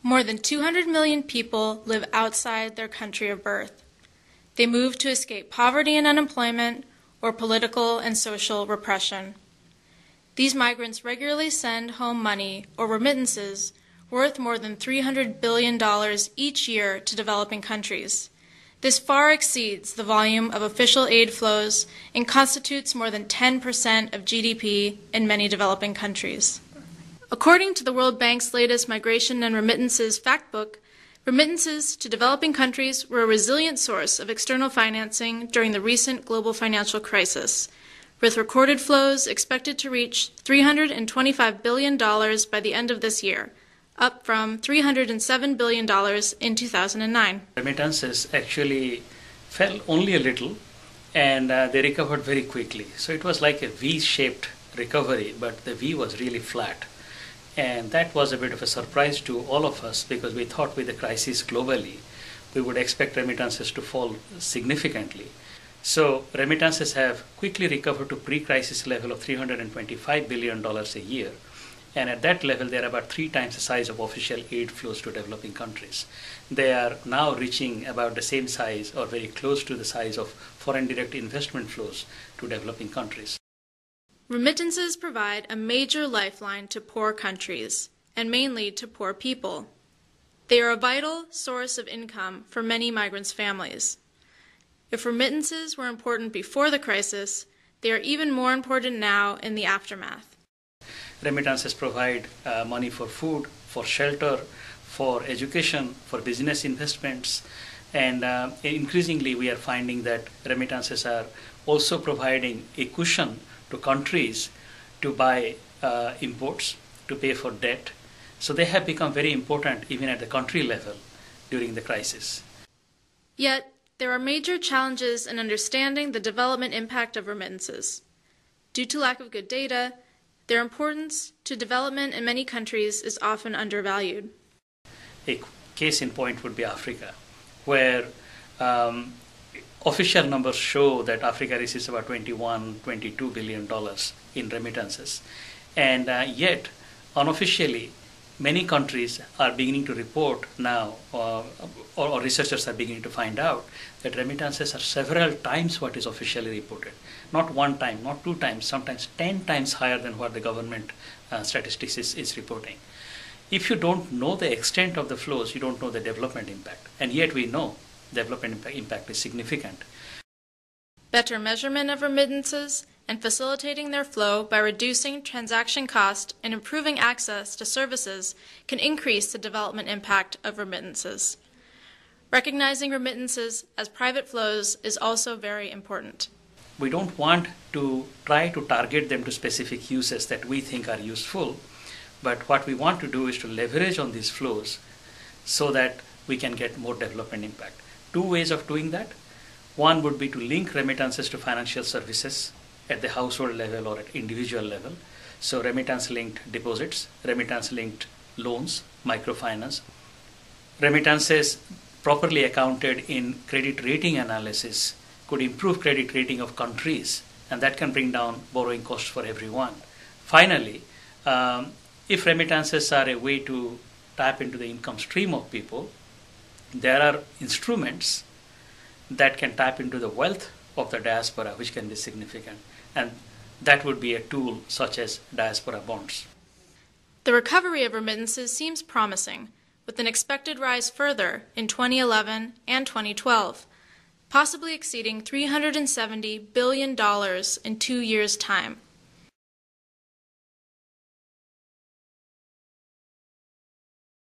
More than 200 million people live outside their country of birth. They move to escape poverty and unemployment or political and social repression. These migrants regularly send home money or remittances worth more than $300 billion each year to developing countries. This far exceeds the volume of official aid flows and constitutes more than 10% of GDP in many developing countries. According to the World Bank's latest Migration and Remittances Factbook, remittances to developing countries were a resilient source of external financing during the recent global financial crisis, with recorded flows expected to reach $325 billion by the end of this year, up from $307 billion in 2009. Remittances actually fell only a little, and they recovered very quickly. So it was like a V-shaped recovery, but the V was really flat. And that was a bit of a surprise to all of us, because we thought with the crisis globally, we would expect remittances to fall significantly. So remittances have quickly recovered to pre-crisis level of $325 billion a year. And at that level, they're about 3 times the size of official aid flows to developing countries. They are now reaching about the same size or very close to the size of foreign direct investment flows to developing countries. Remittances provide a major lifeline to poor countries, and mainly to poor people. They are a vital source of income for many migrants' families. If remittances were important before the crisis, they are even more important now in the aftermath. Remittances provide money for food, for shelter, for education, for business investments, and increasingly we are finding that remittances are also providing a cushion to countries to buy imports, to pay for debt. So they have become very important even at the country level during the crisis. Yet, there are major challenges in understanding the development impact of remittances. Due to lack of good data, their importance to development in many countries is often undervalued. A case in point would be Africa, where official numbers show that Africa receives about $22 billion in remittances. And yet, unofficially, many countries are beginning to report now, or researchers are beginning to find out, that remittances are several times what is officially reported. Not 1 time, not 2 times, sometimes 10 times higher than what the government statistics is reporting. If you don't know the extent of the flows, you don't know the development impact. And yet we know development impact is significant. Better measurement of remittances and facilitating their flow by reducing transaction cost and improving access to services can increase the development impact of remittances. Recognizing remittances as private flows is also very important. We don't want to try to target them to specific uses that we think are useful, but what we want to do is to leverage on these flows so that we can get more development impact. 2 ways of doing that. One would be to link remittances to financial services at the household level or at individual level. So remittance-linked deposits, remittance-linked loans, microfinance. Remittances properly accounted in credit rating analysis could improve credit rating of countries, and that can bring down borrowing costs for everyone. Finally, if remittances are a way to tap into the income stream of people, there are instruments that can tap into the wealth of the diaspora, which can be significant. And that would be a tool such as diaspora bonds. The recovery of remittances seems promising, with an expected rise further in 2011 and 2012, possibly exceeding $370 billion in 2 years' time.